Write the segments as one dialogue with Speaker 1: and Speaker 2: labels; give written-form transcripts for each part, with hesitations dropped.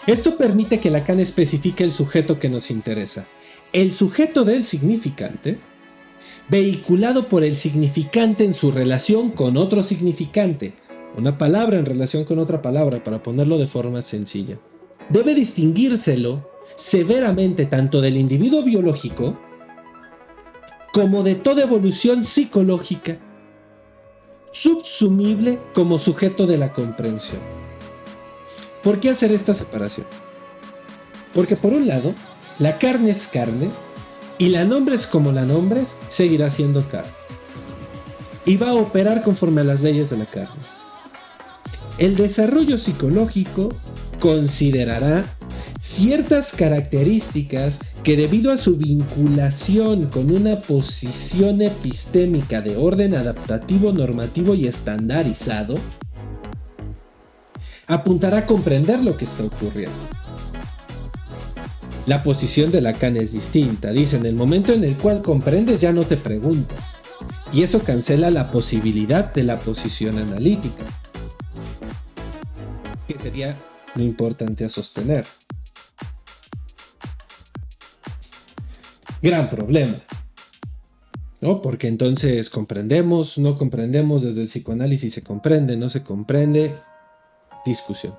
Speaker 1: Esto permite que Lacan especifique el sujeto que nos interesa. El sujeto del significante, vehiculado por el significante en su relación con otro significante. Una palabra en relación con otra palabra, para ponerlo de forma sencilla. Debe distinguírselo severamente tanto del individuo biológico como de toda evolución psicológica, subsumible como sujeto de la comprensión. ¿Por qué hacer esta separación? Porque por un lado, la carne es carne y la nombres como la nombres seguirá siendo carne y va a operar conforme a las leyes de la carne. El desarrollo psicológico considerará ciertas características que, debido a su vinculación con una posición epistémica de orden adaptativo, normativo y estandarizado, apuntará a comprender lo que está ocurriendo. La posición de Lacan es distinta. Dice, en el momento en el cual comprendes ya no te preguntas, y eso cancela la posibilidad de la posición analítica, que sería lo importante a sostener. Gran problema, ¿no? Porque entonces comprendemos, no comprendemos, desde el psicoanálisis se comprende, no se comprende, discusión.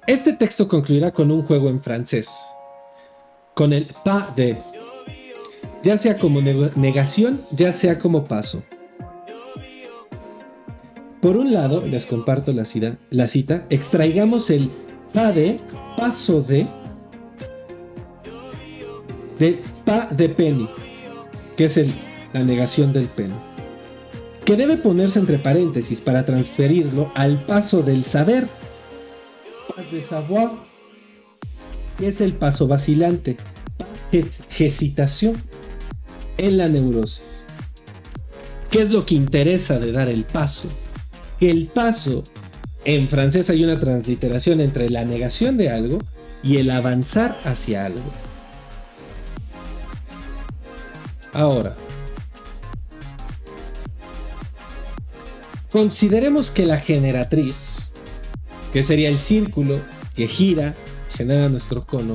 Speaker 1: Este texto concluirá con un juego en francés, con el pas de, ya sea como negación, ya sea como paso. Por un lado, les comparto la cita, extraigamos el pas de, paso de pas de penny, que es la negación del penny, que debe ponerse entre paréntesis para transferirlo al paso del saber, pas de savoir, que es el paso vacilante, hesitación en la neurosis. ¿Qué es lo que interesa de dar el paso? El paso, en francés hay una transliteración entre la negación de algo y el avanzar hacia algo. Ahora, consideremos que la generatriz, que sería el círculo que gira, genera nuestro cono,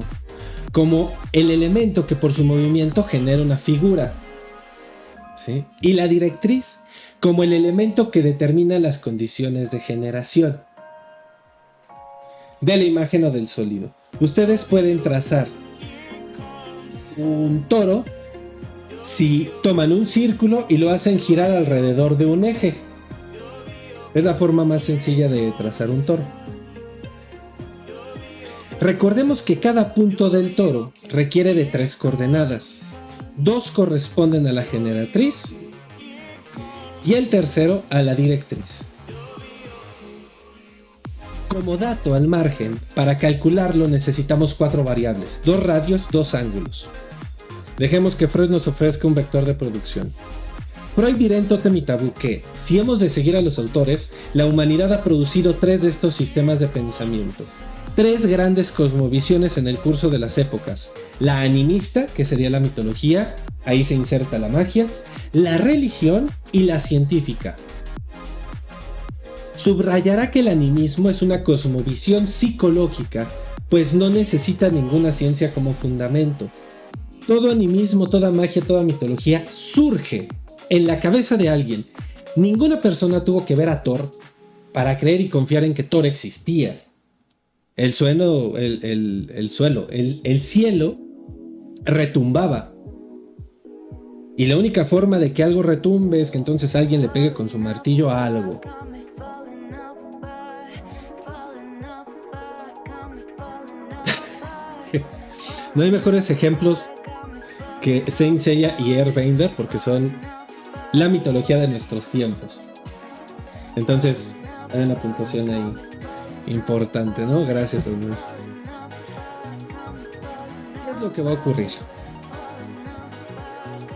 Speaker 1: como el elemento que por su movimiento genera una figura, ¿sí? Y la directriz como el elemento que determina las condiciones de generación de la imagen o del sólido. Ustedes pueden trazar un toro si toman un círculo y lo hacen girar alrededor de un eje. Es la forma más sencilla de trazar un toro. Recordemos que cada punto del toro requiere de 3 coordenadas. 2 corresponden a la generatriz y el tercero a la directriz. Como dato al margen, para calcularlo necesitamos 4 variables, 2 radios, 2 ángulos. Dejemos que Freud nos ofrezca un vector de producción. Freud dirá en Tótem y Tabú que, si hemos de seguir a los autores, la humanidad ha producido 3 de estos sistemas de pensamiento. 3 grandes cosmovisiones en el curso de las épocas. La animista, que sería la mitología, ahí se inserta la magia, la religión y la científica. Subrayará que el animismo es una cosmovisión psicológica, pues no necesita ninguna ciencia como fundamento. Todo animismo, toda magia, toda mitología surge en la cabeza de alguien. Ninguna persona tuvo que ver a Thor para creer y confiar en que Thor existía. El cielo retumbaba. Y la única forma de que algo retumbe es que entonces alguien le pegue con su martillo a algo. No hay mejores ejemplos que Saint Seiya y Airbender, porque son la mitología de nuestros tiempos. Entonces, hay una puntuación ahí importante, ¿no? Gracias, Andrés. ¿Qué es lo que va a ocurrir?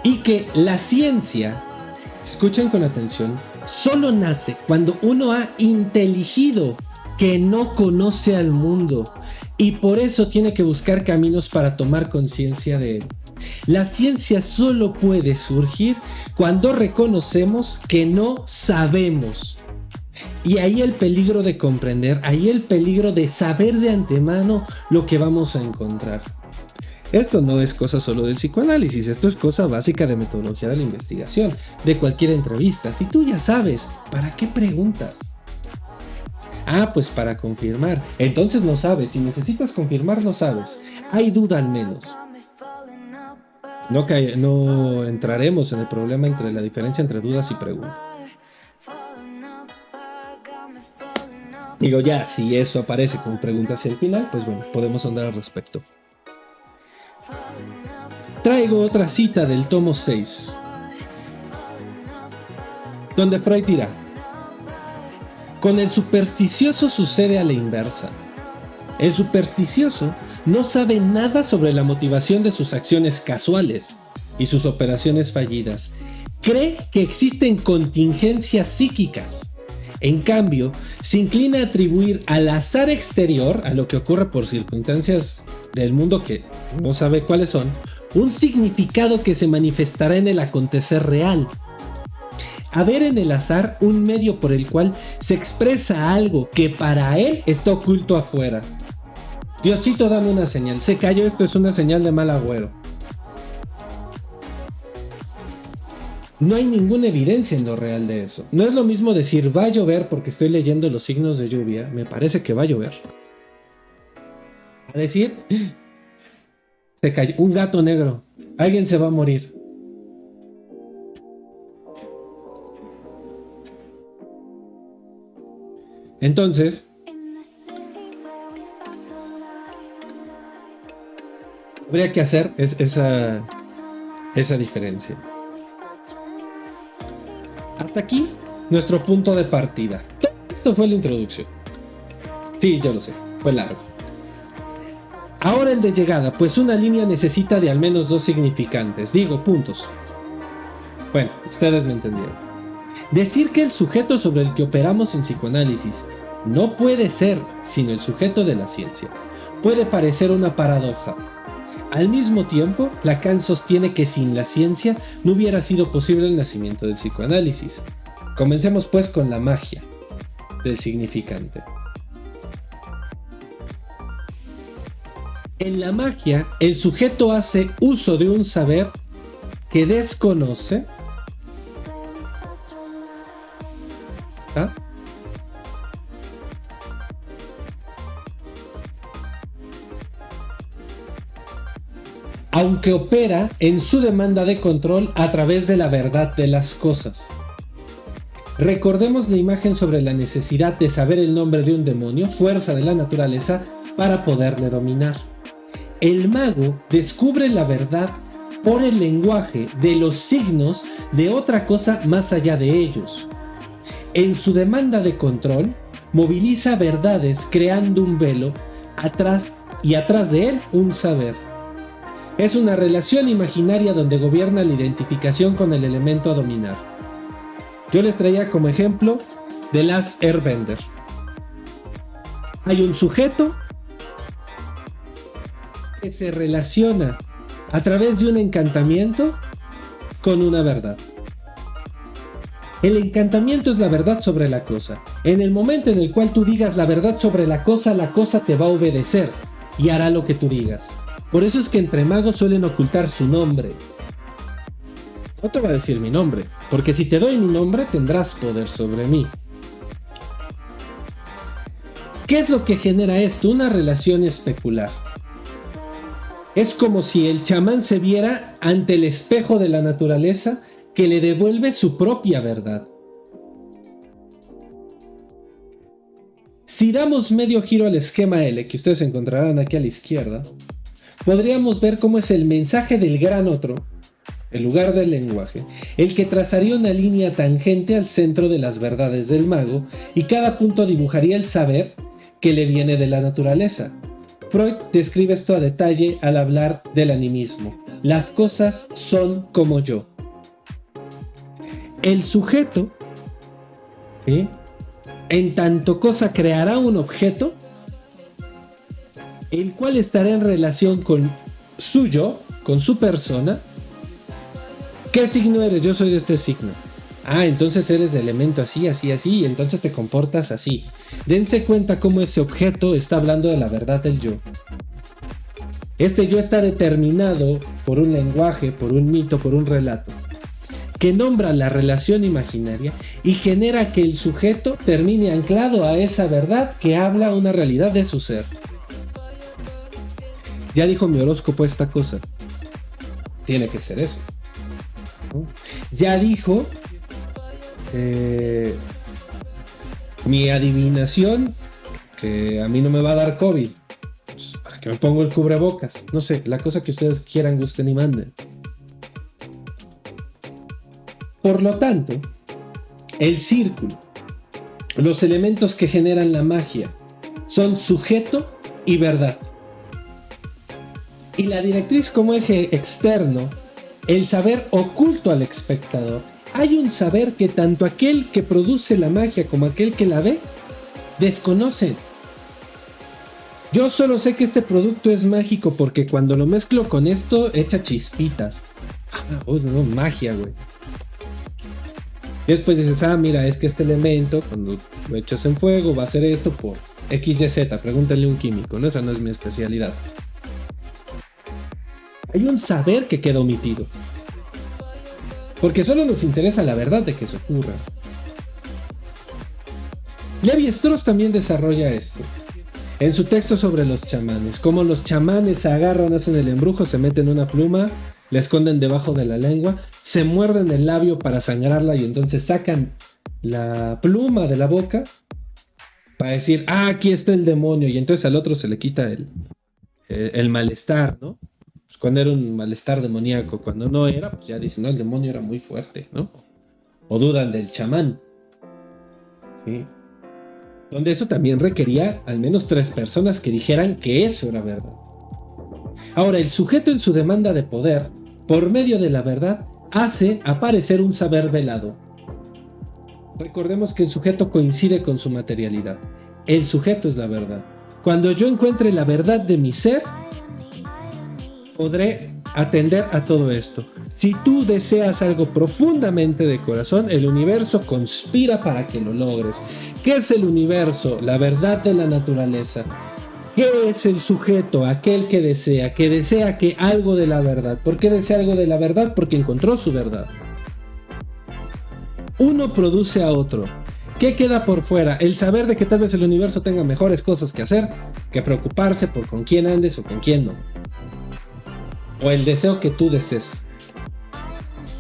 Speaker 1: Y que la ciencia, escuchen con atención, solo nace cuando uno ha inteligido que no conoce al mundo y por eso tiene que buscar caminos para tomar conciencia de él. La ciencia solo puede surgir cuando reconocemos que no sabemos. Y ahí el peligro de comprender, ahí el peligro de saber de antemano lo que vamos a encontrar. Esto no es cosa solo del psicoanálisis, esto es cosa básica de metodología de la investigación, de cualquier entrevista. Si tú ya sabes, ¿para qué preguntas? Ah, pues para confirmar. Entonces no sabes, si necesitas confirmar no sabes. Hay duda al menos. No entraremos en el problema entre la diferencia entre dudas y preguntas. Digo ya, si eso aparece con preguntas hacia el final, pues bueno, podemos ahondar al respecto. Traigo otra cita del tomo 6, donde Freud dirá: con el supersticioso sucede a la inversa. El supersticioso no sabe nada sobre la motivación de sus acciones casuales y sus operaciones fallidas. Cree que existen contingencias psíquicas. En cambio, se inclina a atribuir al azar exterior, a lo que ocurre por circunstancias del mundo que no sabe cuáles son, un significado que se manifestará en el acontecer real. A ver en el azar un medio por el cual se expresa algo que para él está oculto afuera. Diosito, dame una señal. Se cayó, esto es una señal de mal agüero. No hay ninguna evidencia en lo real de eso. No es lo mismo decir va a llover porque estoy leyendo los signos de lluvia, me parece que va a llover, a decir se cayó un gato negro, alguien se va a morir. Entonces, habría que hacer esa diferencia. Hasta aquí nuestro punto de partida. Esto fue la introducción. Sí, yo lo sé, fue largo. Ahora el de llegada, pues una línea necesita de al menos dos significantes, digo puntos. Bueno, ustedes me entendieron. Decir que el sujeto sobre el que operamos en psicoanálisis no puede ser sino el sujeto de la ciencia puede parecer una paradoja. Al mismo tiempo, Lacan sostiene que sin la ciencia no hubiera sido posible el nacimiento del psicoanálisis. Comencemos pues con la magia del significante. En la magia, el sujeto hace uso de un saber que desconoce, ¿ah? Aunque opera en su demanda de control a través de la verdad de las cosas. Recordemos la imagen sobre la necesidad de saber el nombre de un demonio, fuerza de la naturaleza, para poderle dominar. El mago descubre la verdad por el lenguaje de los signos de otra cosa más allá de ellos. En su demanda de control, moviliza verdades creando un velo atrás y atrás de él un saber. Es una relación imaginaria donde gobierna la identificación con el elemento a dominar. Yo les traía como ejemplo The Last Airbender. Hay un sujeto que se relaciona a través de un encantamiento con una verdad. El encantamiento es la verdad sobre la cosa. En el momento en el cual tú digas la verdad sobre la cosa te va a obedecer y hará lo que tú digas. Por eso es que entre magos suelen ocultar su nombre. No te va a decir mi nombre, porque si te doy mi nombre tendrás poder sobre mí. ¿Qué es lo que genera esto? Una relación especular. Es como si el chamán se viera ante el espejo de la naturaleza que le devuelve su propia verdad. Si damos medio giro al esquema L, que ustedes encontrarán aquí a la izquierda, podríamos ver cómo es el mensaje del gran otro, en lugar del lenguaje, el que trazaría una línea tangente al centro de las verdades del mago, y cada punto dibujaría el saber que le viene de la naturaleza. Freud describe esto a detalle al hablar del animismo. Las cosas son como yo. El sujeto, ¿sí?, en tanto cosa creará un objeto, el cual estará en relación con su yo, con su persona. ¿Qué signo eres? Yo soy de este signo. Ah, entonces eres de elemento así, así, así, y entonces te comportas así. Dense cuenta cómo ese objeto está hablando de la verdad del yo. Este yo está determinado por un lenguaje, por un mito, por un relato, que nombra la relación imaginaria y genera que el sujeto termine anclado a esa verdad que habla una realidad de su ser. Ya dijo mi horóscopo esta cosa. Tiene que ser eso, ¿no? Ya dijo mi adivinación que a mí no me va a dar COVID. Pues, ¿para qué me pongo el cubrebocas? No sé, la cosa que ustedes quieran, gusten y manden. Por lo tanto, el círculo, los elementos que generan la magia, son sujeto y verdad. Y la directriz como eje externo, el saber oculto al espectador. Hay un saber que tanto aquel que produce la magia como aquel que la ve desconocen. Yo solo sé que este producto es mágico porque cuando lo mezclo con esto echa chispitas. No, magia, güey. Y después dices, mira, es que este elemento cuando lo echas en fuego va a hacer esto por XYZ. Pregúntale a un químico, ¿no? Esa no es mi especialidad. Hay un saber que queda omitido. Porque solo nos interesa la verdad de que eso ocurra. Levi-Strauss también desarrolla esto en su texto sobre los chamanes. Cómo los chamanes se agarran, hacen el embrujo, se meten una pluma, la esconden debajo de la lengua, se muerden el labio para sangrarla y entonces sacan la pluma de la boca para decir, aquí está el demonio, y entonces al otro se le quita el malestar, ¿no? Pues cuando era un malestar demoníaco, cuando no era, pues ya dicen, no, el demonio era muy fuerte, ¿no? O dudan del chamán, ¿sí? Donde eso también requería al menos 3 personas que dijeran que eso era verdad. Ahora, el sujeto en su demanda de poder, por medio de la verdad, hace aparecer un saber velado. Recordemos que el sujeto coincide con su materialidad. El sujeto es la verdad. Cuando yo encuentre la verdad de mi ser, podré atender a todo esto. Si tú deseas algo profundamente de corazón, el universo conspira para que lo logres. ¿Qué es el universo? La verdad de la naturaleza. ¿Qué es el sujeto? Aquel que desea que algo de la verdad. ¿Por qué desea algo de la verdad? Porque encontró su verdad. Uno produce a otro. ¿Qué queda por fuera? El saber de que tal vez el universo tenga mejores cosas que hacer que preocuparse por con quién andes o con quién no. O el deseo que tú desees.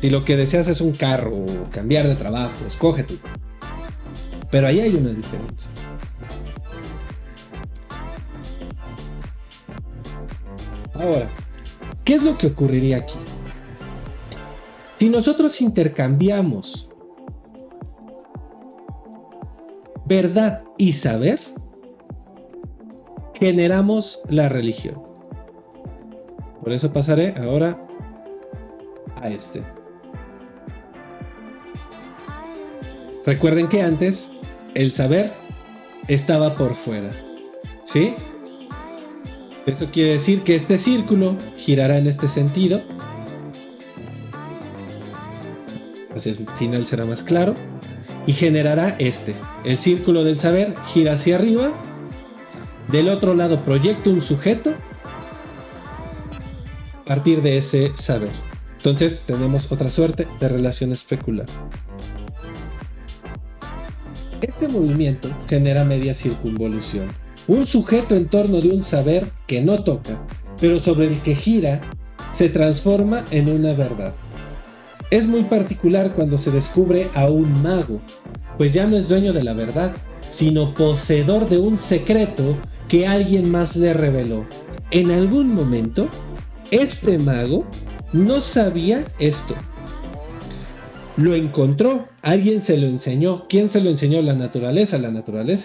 Speaker 1: Si lo que deseas es un carro o cambiar de trabajo, escoge tú. Pero ahí hay una diferencia. Ahora, ¿qué es lo que ocurriría aquí? Si nosotros intercambiamos verdad y saber, generamos la religión. Por eso pasaré ahora a este. Recuerden que antes el saber estaba por fuera, ¿sí? Eso quiere decir que este círculo girará en este sentido. Hacia el final será más claro. Y generará este. El círculo del saber gira hacia arriba. Del otro lado proyecta un sujeto a partir de ese saber. Entonces tenemos otra suerte de relación especular. Este movimiento genera media circunvolución. Un sujeto en torno de un saber que no toca, pero sobre el que gira, se transforma en una verdad. Es muy particular cuando se descubre a un mago, pues ya no es dueño de la verdad, sino poseedor de un secreto que alguien más le reveló. En algún momento, este mago no sabía esto. Lo encontró, alguien se lo enseñó. ¿Quién se lo enseñó? La naturaleza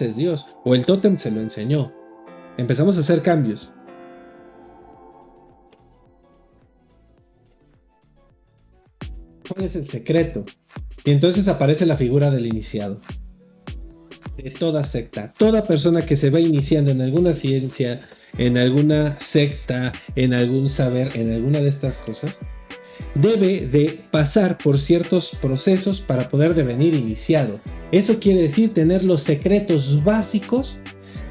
Speaker 1: es Dios. O el tótem se lo enseñó. Empezamos a hacer cambios. ¿Cuál es el secreto? Y entonces aparece la figura del iniciado. De toda secta, toda persona que se va iniciando en alguna ciencia, en alguna secta, en algún saber, en alguna de estas cosas, debe de pasar por ciertos procesos para poder devenir iniciado. Eso quiere decir tener los secretos básicos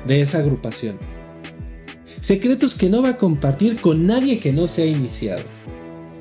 Speaker 1: de esa agrupación. Secretos que no va a compartir con nadie que no sea iniciado.